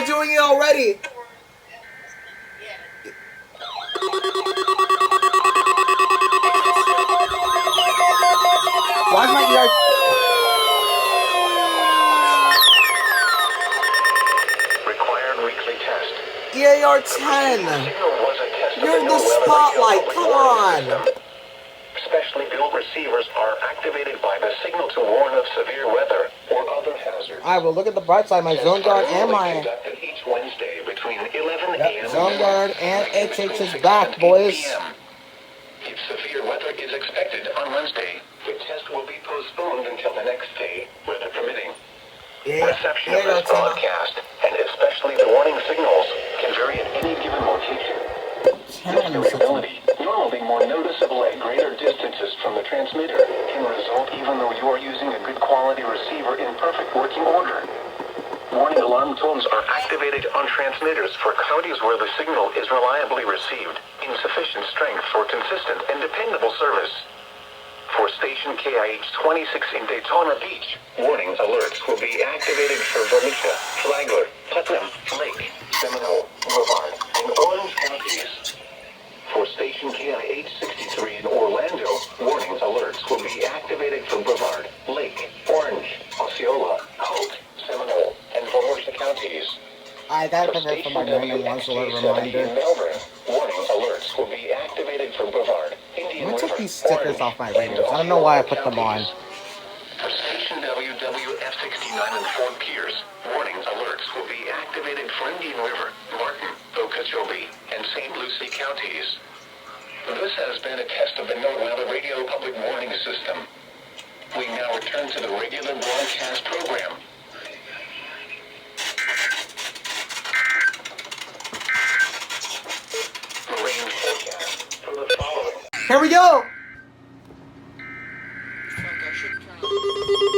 doing it already. Why's my ER? Required weekly test. EAR 10. You're the spotlight. Come on. Specially built receivers are activated by the signal to warn of severe weather or other hazards. Alright, well, look at the bright side. My zone guard and my each Wednesday between 11 a.m. zone guard and HH is back, boys. If severe weather is expected on Wednesday, the test will be postponed until the next day, weather permitting. Reception of this broadcast, and especially the warning signals, can vary at any given location. This variability, normally more noticeable at greater distances from the transmitter, can result even though you are using a good quality receiver in perfect working order. Warning alarm tones are activated on transmitters for counties where the signal is reliably received in sufficient strength for consistent and dependable service. For station KIH 26 in Daytona Beach, warning alerts will be activated for Volusia, Flagler, Putnam, Lake, Seminole, Brevard, and Orange counties. For station KIH 63 in Orlando, warning alerts will be activated for Brevard, Lake, Orange, Osceola, Hope, Seminole, and Volusia counties. I gotta prepare for my 911 alert reminder. In Melbourne, warning alerts will be activated for Brevard, Indian Let me River, take these stickers Orange, off my and radios. I don't know why I put them on. For station WWF69 and Fort Pierce, warning alerts will be activated for Indian River, Martin, Okeechobee, and St. Lucie counties. This has been a test of the Note Weather Radio Public Warning System. We now return to the regular broadcast program. Rain forecast for the following. Here we go!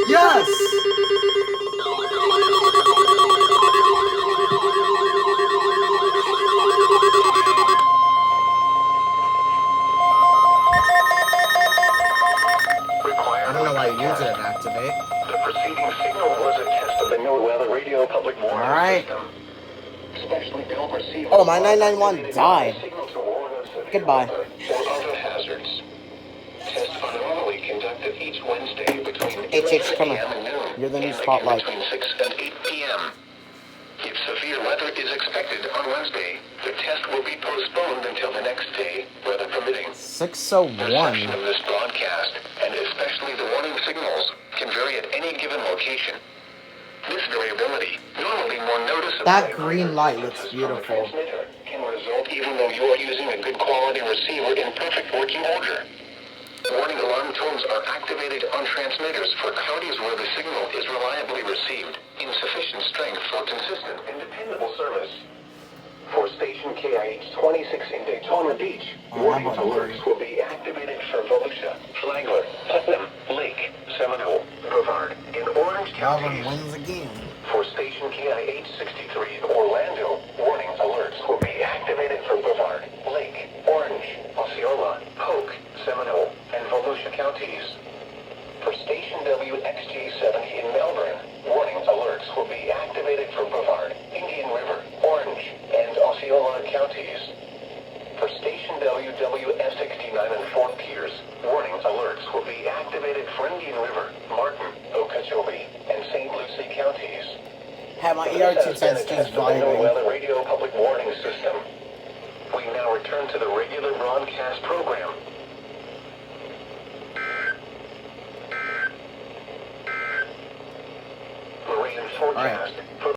Yes! I don't know why you use it to activate. The preceding signal was a test of the Note Weather Radio Public Warning Alright. System. Specially built receiver. Oh, my 991 died. Signal to warn of severe Goodbye. weather or other hazards. Tests are normally conducted each Wednesday between HH, 11 come on. a.m. and noon. You're the new and again spotlight. between 6 and 8 p.m. If severe weather is expected on Wednesday, the test will be postponed until the next day, weather permitting. 601. Reception of this broadcast, and especially the warning signals, can vary at any given location. This variability, normally more noticeable. That green light looks beautiful. Can result even though you are using a good quality receiver in perfect working order. Warning alarm tones are activated on transmitters for counties where the signal is reliably received in sufficient strength for consistent and dependable service. For station KIH 26 in Daytona Beach, warning alerts will be activated for Volusia, Flagler, Putnam, Lake, Seminole, Brevard, and Orange Calvin counties. wins again. For station KIH 63 in Orlando, warning alerts will be activated for Brevard, Lake, Orange, Osceola, Polk, Seminole, and Volusia counties. For station WXG70 in Melbourne, warning alerts will be activated for Brevard, Indian River, Orange, and Osceola counties. For station WWF69 in Fort Pierce, warning alerts will be activated for Indian River, Martin, Okeechobee, and St. Lucie counties. Have my ER2 sense just vibrating. Weather Radio Public Warning System. We now return to the regular broadcast program.